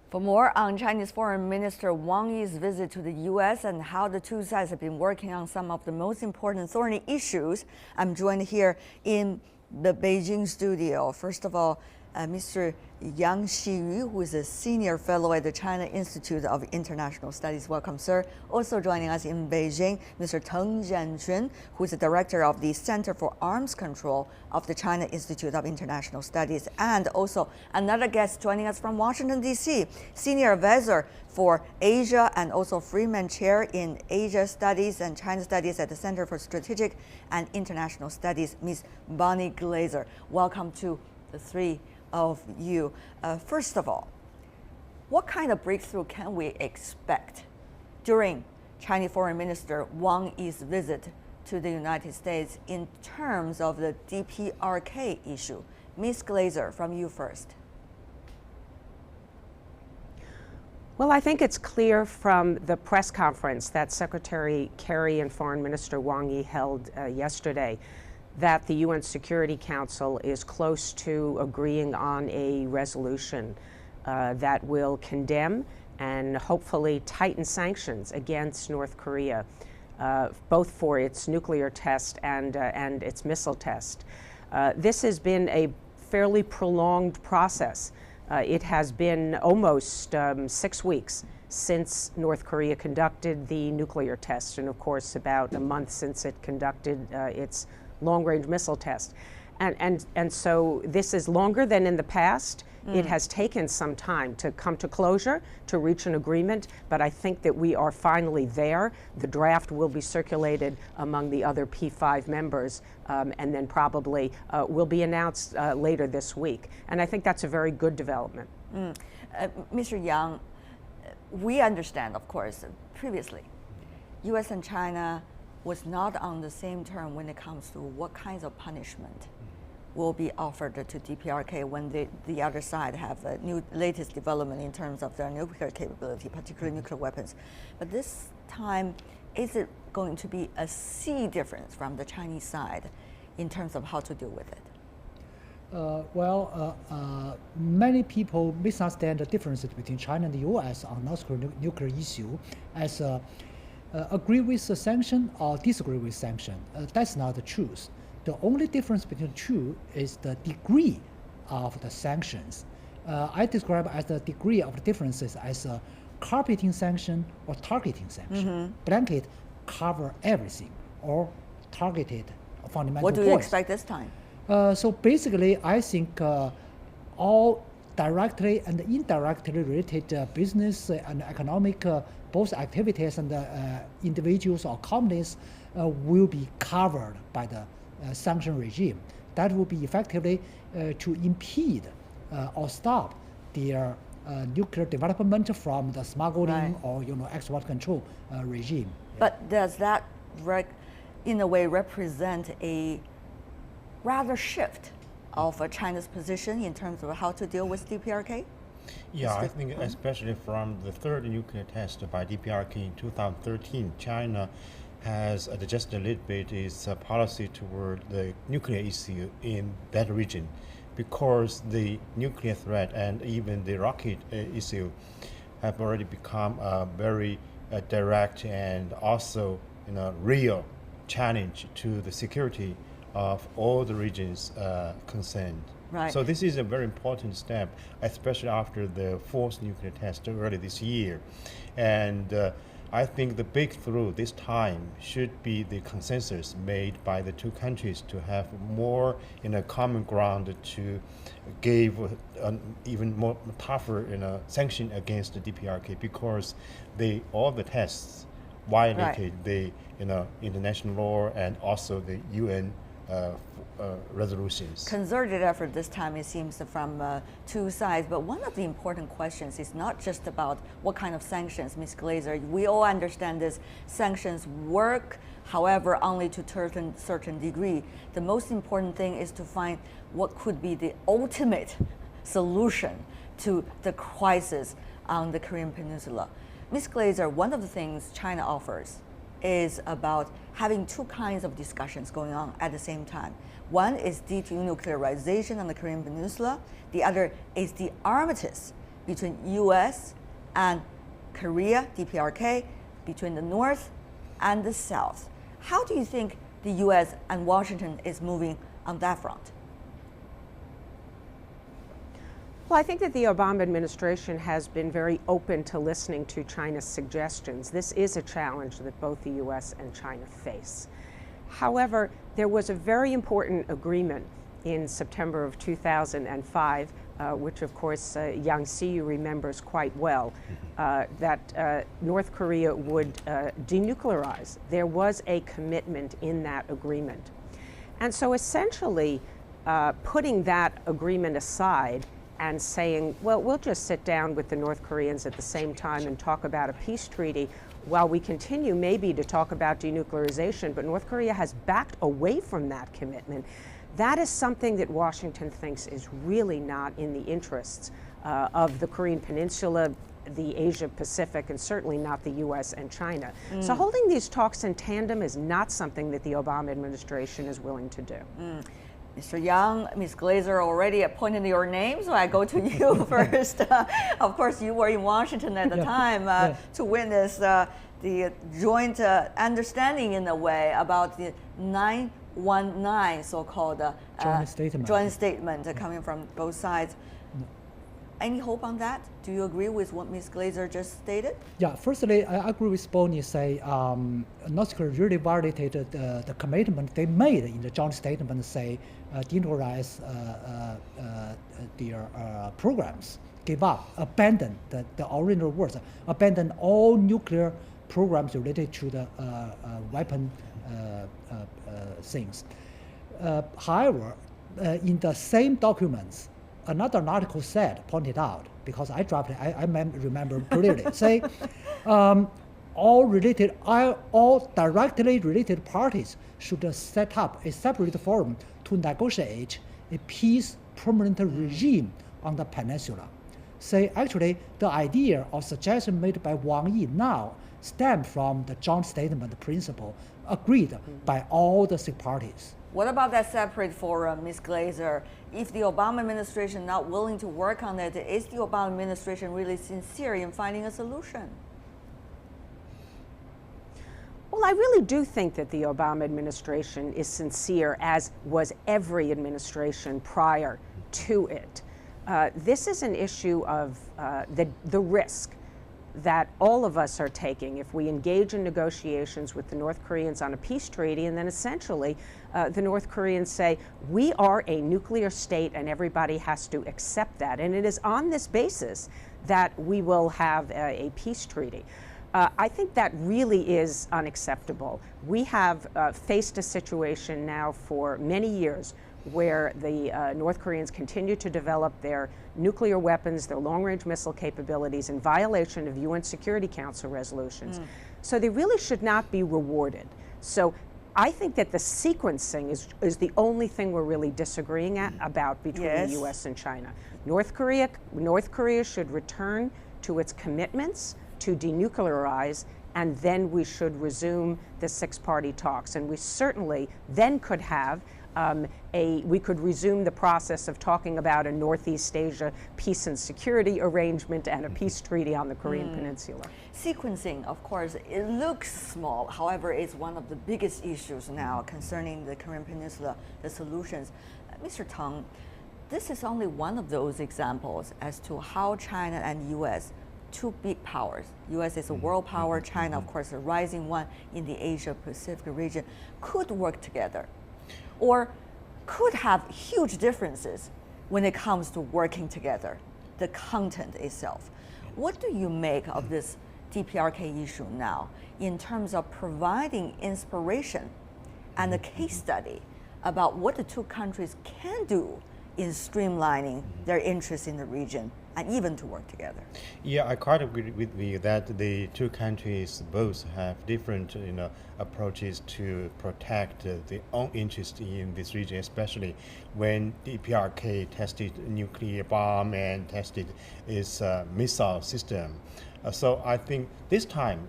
For more on Chinese Foreign Minister Wang Yi's visit to the U.S. and how the two sides have been working on some of the most important thorny issues, I'm joined here in the Beijing studio. First of all, Mr. Yang Xiyu, who is a senior fellow at the China Institute of International Studies. Welcome, sir. Also joining us in Beijing, Mr. Teng Jianqun, who is the director of the Center for Arms Control of the China Institute of International Studies. And also another guest joining us from Washington, D.C., senior advisor for Asia and also Freeman Chair in Asia Studies and China Studies at the Center for Strategic and International Studies, Ms. Bonnie Glaser. Welcome to the three of you. First of all, what kind of breakthrough can we expect during Chinese Foreign Minister Wang Yi's visit to the United States in terms of the DPRK issue? Ms. Glaser, from you first. Well, I think it's clear from the press conference that Secretary Kerry and Foreign Minister Wang Yi held yesterday that the UN Security Council is close to agreeing on a resolution that will condemn and hopefully tighten sanctions against North Korea, both for its nuclear test and its missile test. This has been a fairly prolonged process. It has been almost 6 weeks since North Korea conducted the nuclear test, and of course about a month since it conducted its long-range missile test. And so this is longer than in the past. It has taken some time to come to closure, to reach an agreement, but I think that we are finally there. The draft will be circulated among the other P5 members and then probably will be announced later this week. And I think that's a very good development. Mr. Yang, we understand, of course, previously, U.S. and China was not on the same term when it comes to what kinds of punishment will be offered to DPRK when the other side have a latest development in terms of their nuclear capability, particularly nuclear weapons. But this time, is it going to be a sea difference from the Chinese side in terms of how to deal with it? Many people misunderstand the differences between China and the U.S. on North Korean nuclear issue as agree with the sanction or disagree with sanction. That's not the truth. The only difference between the two is the degree of the sanctions. I describe as the degree of the differences as a carpeting sanction or targeting sanction. Blanket cover everything or targeted fundamental What do you points. expect this time? So basically, I think all directly and indirectly related business and economic both activities and individuals or companies will be covered by the sanction regime. That will be effectively to impede or stop their nuclear development from the smuggling or export control regime. But does that, in a way, represent a rather shift of China's position in terms of how to deal with DPRK? Yeah, I think especially from the third nuclear test by DPRK in 2013, China has adjusted a little bit its policy toward the nuclear issue in that region, because the nuclear threat and even the rocket issue have already become a very direct and also real challenge to the security of all the regions concerned. Right. So this is a very important step, especially after the fourth nuclear test early this year. And I think the breakthrough this time should be the consensus made by the two countries to have more common ground to give an even more tougher sanction against the DPRK, because all the tests violated the international law and also the UN resolutions. Concerted effort this time, it seems, from two sides. But one of the important questions is not just about what kind of sanctions, Ms. Glaser. We all understand this. Sanctions work, however, only to a certain degree. The most important thing is to find what could be the ultimate solution to the crisis on the Korean Peninsula. Ms. Glaser, one of the things China offers is about having two kinds of discussions going on at the same time. One is denuclearization on the Korean Peninsula. The other is the armistice between U.S. and Korea, DPRK, between the North and the South. How do you think the U.S. and Washington is moving on that front? Well, I think that the Obama administration has been very open to listening to China's suggestions. This is a challenge that both the U.S. and China face. However, there was a very important agreement in September of 2005, which of course Yang Xiyu remembers quite well, that North Korea would denuclearize. There was a commitment in that agreement. And so essentially, putting that agreement aside and saying, well, we'll just sit down with the North Koreans at the same time and talk about a peace treaty while we continue maybe to talk about denuclearization, but North Korea has backed away from that commitment. That is something that Washington thinks is really not in the interests of the Korean Peninsula, the Asia Pacific, and certainly not the US and China. So holding these talks in tandem is not something that the Obama administration is willing to do. Mr. Yang, Ms. Glaser already appointed your name, so I go to you first. Of course, you were in Washington at the time to witness the joint understanding in a way about the 919 so-called joint statement coming from both sides. Any hope on that? Do you agree with what Ms. Glaser just stated? Yeah, firstly, I agree with Bonnie say North Korea really validated the commitment they made in the joint statement, say denuclearize their programs, give up, abandon the original words, abandon all nuclear programs related to the weapon things. However, in the same documents, another article pointed out, because I dropped it, I remember clearly, say all directly related parties should set up a separate forum to negotiate a peace permanent regime on the peninsula. Say actually the idea or suggestion made by Wang Yi now stem from the joint statement principle agreed by all the six parties. What about that separate forum, Ms. Glaser? If the Obama administration not willing to work on it, is the Obama administration really sincere in finding a solution? Well, I really do think that the Obama administration is sincere, as was every administration prior to it. This is an issue of the risk that all of us are taking if we engage in negotiations with the North Koreans on a peace treaty, and then essentially the North Koreans say, we are a nuclear state and everybody has to accept that. And it is on this basis that we will have a peace treaty. I think that really is unacceptable. We have faced a situation now for many years where the North Koreans continue to develop their nuclear weapons, their long-range missile capabilities in violation of UN Security Council resolutions. So they really should not be rewarded. So I think that the sequencing is the only thing we're really disagreeing about between the US and China. North Korea should return to its commitments to denuclearize, and then we should resume the six-party talks. And we certainly then could have we could resume the process of talking about a Northeast Asia peace and security arrangement and a peace treaty on the Korean Peninsula. Sequencing, of course, it looks small. However, it's one of the biggest issues now concerning the Korean Peninsula, the solutions. Mr. Teng, this is only one of those examples as to how China and U.S., two big powers. U.S. is a world power, China, of course, a rising one in the Asia Pacific region, could work together, or could have huge differences when it comes to working together, the content itself. What do you make of this DPRK issue now in terms of providing inspiration and a case study about what the two countries can do in streamlining their interests in the region and even to work together? Yeah, I quite agree with you that the two countries both have different approaches to protect their own interest in this region, especially when DPRK tested nuclear bomb and tested its missile system. So I think this time,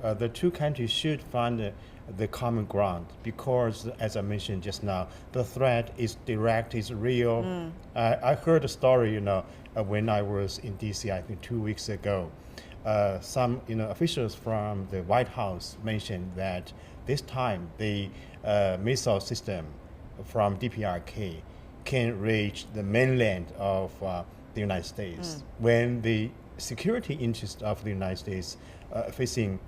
the two countries should find the common ground, because as I mentioned just now, the threat is direct, is real. I heard a story, when I was in DC, I think 2 weeks ago. Some officials from the White House mentioned that this time the missile system from DPRK can reach the mainland of the United States. When the security interests of the United States facing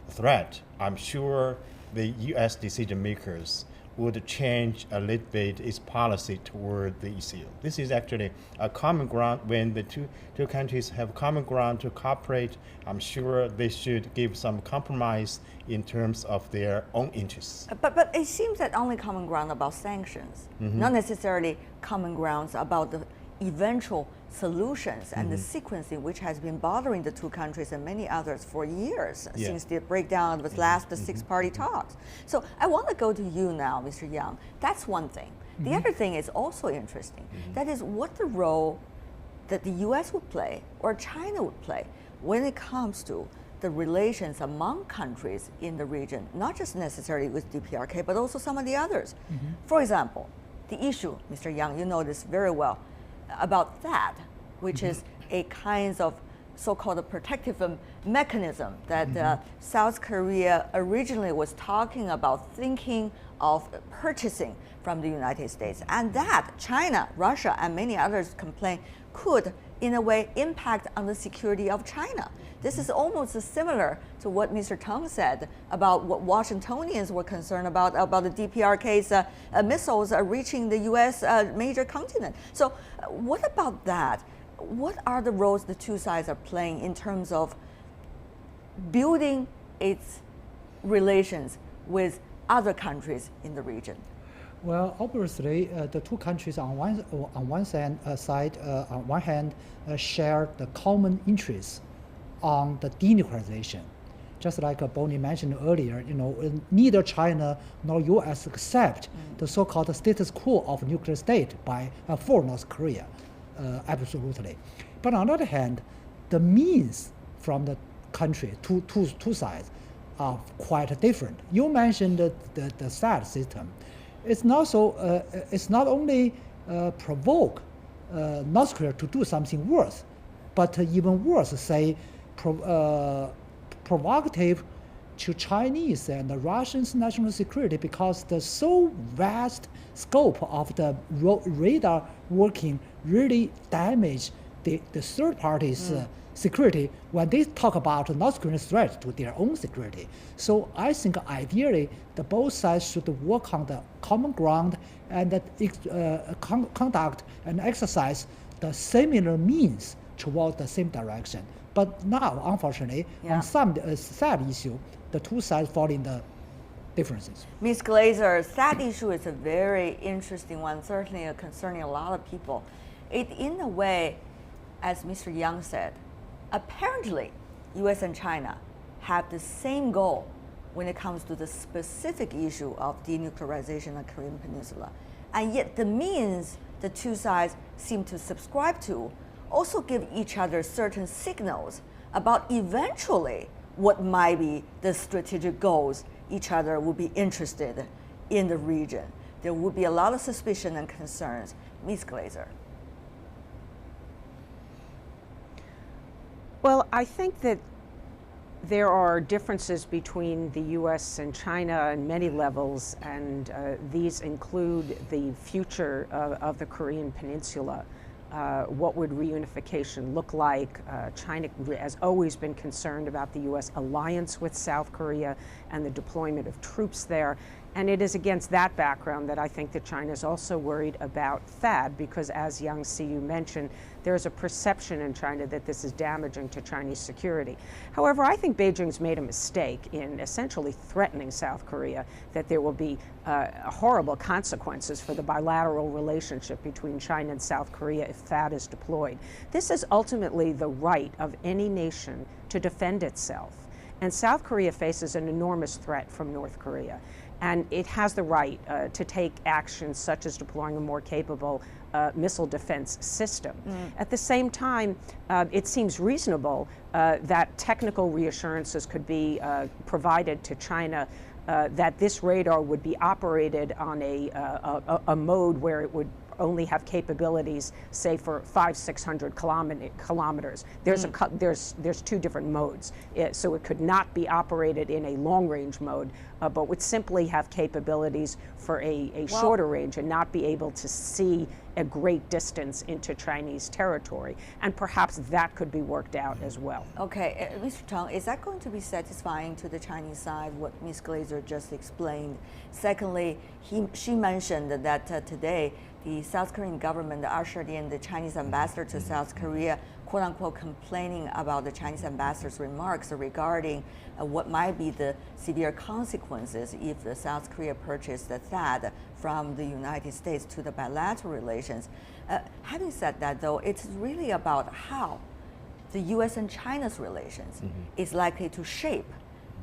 threat, I'm sure the U.S. decision makers would change a little bit its policy toward the ECU. This is actually a common ground. When the two countries have common ground to cooperate, I'm sure they should give some compromise in terms of their own interests. But it seems that only common ground about sanctions, not necessarily common grounds about the eventual solutions and the sequencing, which has been bothering the two countries and many others for years since the breakdown of the last six-party talks. So I want to go to you now, Mr. Yang. That's one thing. The other thing is also interesting. That is what the role that the U.S. would play or China would play when it comes to the relations among countries in the region, not just necessarily with DPRK, but also some of the others. For example, the issue, Mr. Yang, you know this very well, about that, which is a kind of so-called protective mechanism that South Korea originally was talking about, thinking of purchasing from the United States. And that China, Russia, and many others complain could, in a way, impact on the security of China. This is almost similar to what Mr. Teng said about what Washingtonians were concerned about the DPRK's missiles reaching the U.S. Major continent. So what about that? What are the roles the two sides are playing in terms of building its relations with other countries in the region? Well, obviously, the two countries on one hand share the common interests on the denuclearization. Just like Bonnie mentioned earlier, neither China nor U.S. accept the so-called status quo of nuclear state for North Korea, absolutely. But on the other hand, the means from the country, two sides, are quite different. You mentioned the THAAD system. It's not only provoke North Korea to do something worse, but even worse, say, provocative to Chinese and the Russians' national security, because the so vast scope of the radar working really damage the third parties' security when they talk about North Korean threat to their own security. So I think ideally the both sides should work on the common ground and conduct and exercise the similar means toward the same direction. But now, unfortunately, on some sad issue, the two sides fall in the differences. Ms. Glaser, that issue is a very interesting one, certainly concerning a lot of people. It, in a way, as Mr. Yang said, apparently, U.S. and China have the same goal when it comes to the specific issue of denuclearization of the Korean Peninsula. And yet the means the two sides seem to subscribe to also give each other certain signals about eventually what might be the strategic goals each other would be interested in the region. There would be a lot of suspicion and concerns. Ms. Glaser. Well, I think that there are differences between the U.S. and China on many levels, and these include the future of the Korean Peninsula. What would reunification look like? China has always been concerned about the U.S. alliance with South Korea and the deployment of troops there. And it is against that background that I think that China is also worried about THAAD, because as Yang Xiyu mentioned, there's a perception in China that this is damaging to Chinese security. However, I think Beijing's made a mistake in essentially threatening South Korea that there will be horrible consequences for the bilateral relationship between China and South Korea if THAAD is deployed. This is ultimately the right of any nation to defend itself. And South Korea faces an enormous threat from North Korea. And it has the right to take actions such as deploying a more capable missile defense system. At the same time, it seems reasonable that technical reassurances could be provided to China that this radar would be operated on a mode where it would only have capabilities, say, for 500-600 kilometers. There's there's two different modes, so it could not be operated in a long-range mode, but would simply have capabilities for a shorter range and not be able to see a great distance into Chinese territory, and perhaps that could be worked out as well. Okay, Mr. Teng, is that going to be satisfying to the Chinese side, what Ms. Glaser just explained? Secondly, she mentioned that today the South Korean government ushered in the Chinese ambassador to South Korea, quote unquote, complaining about the Chinese ambassador's remarks regarding what might be the severe consequences if the South Korea purchased the THAAD from the United States to the bilateral relations. Having said that, though, it's really about how the U.S. and China's relations is likely to shape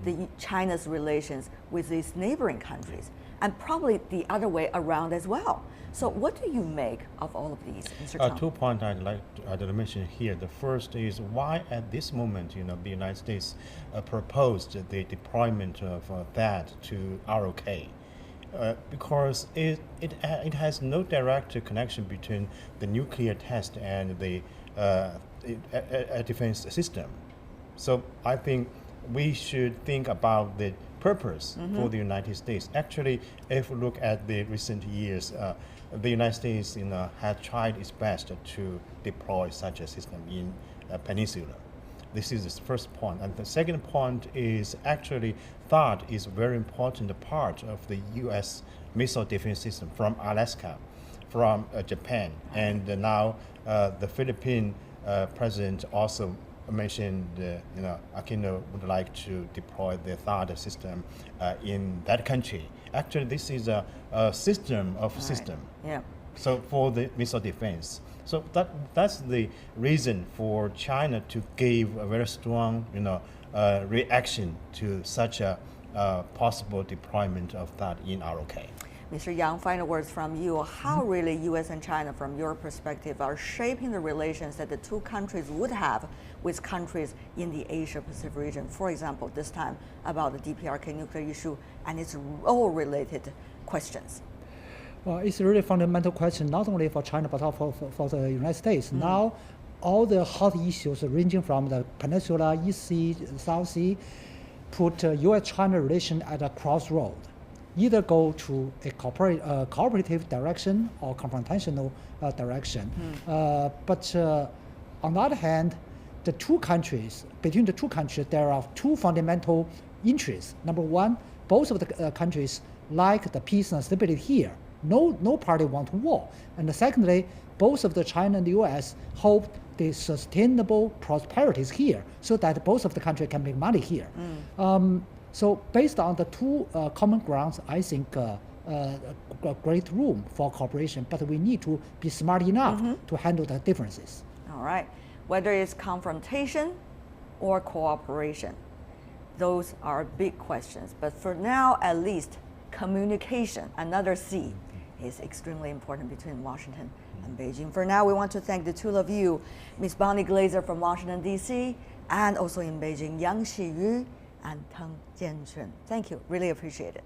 the China's relations with these neighboring countries, and probably the other way around as well. So what do you make of all of these, Mr. Teng? 2 points I'd like to mention here. The first is why at this moment, the United States proposed the deployment of that to ROK. Because it has no direct connection between the nuclear test and the defense system. So I think we should think about the purpose for the United States. Actually, if we look at the recent years, the United States has tried its best to deploy such a system in Peninsula. This is the first point. And the second point is actually THAAD is a very important part of the U.S. missile defense system from Alaska, from Japan. And now the Philippine president also mentioned, Aquino would like to deploy the THAAD system in that country. Actually, this is a system of system. Yeah. So for the missile defense. So that's the reason for China to give a very strong, reaction to such a possible deployment of that in ROK. Mr. Yang, final words from you. How really U.S. and China, from your perspective, are shaping the relations that the two countries would have with countries in the Asia-Pacific region? For example, this time about the DPRK nuclear issue and its all-related questions. Well, it's a really fundamental question, not only for China, but also for the United States. Now, all the hot issues ranging from the Peninsula, East Sea, South Sea, put U.S.-China relation at a crossroad. Either go to a cooperative direction or confrontational direction. But on the other hand, between the two countries, there are two fundamental interests. Number one, both of the countries like the peace and stability here. No party want war. And secondly, both of the China and the U.S. hope the sustainable prosperity is here, so that both of the countries can make money here. So based on the two common grounds, I think a great room for cooperation, but we need to be smart enough to handle the differences. All right. Whether it's confrontation or cooperation, those are big questions. But for now, at least, communication, another C, is extremely important between Washington and Beijing. For now, we want to thank the two of you, Ms. Bonnie Glaser from Washington, D.C., and also in Beijing, Yang Xiyu and Teng Jianqun. Thank you. Really appreciate it.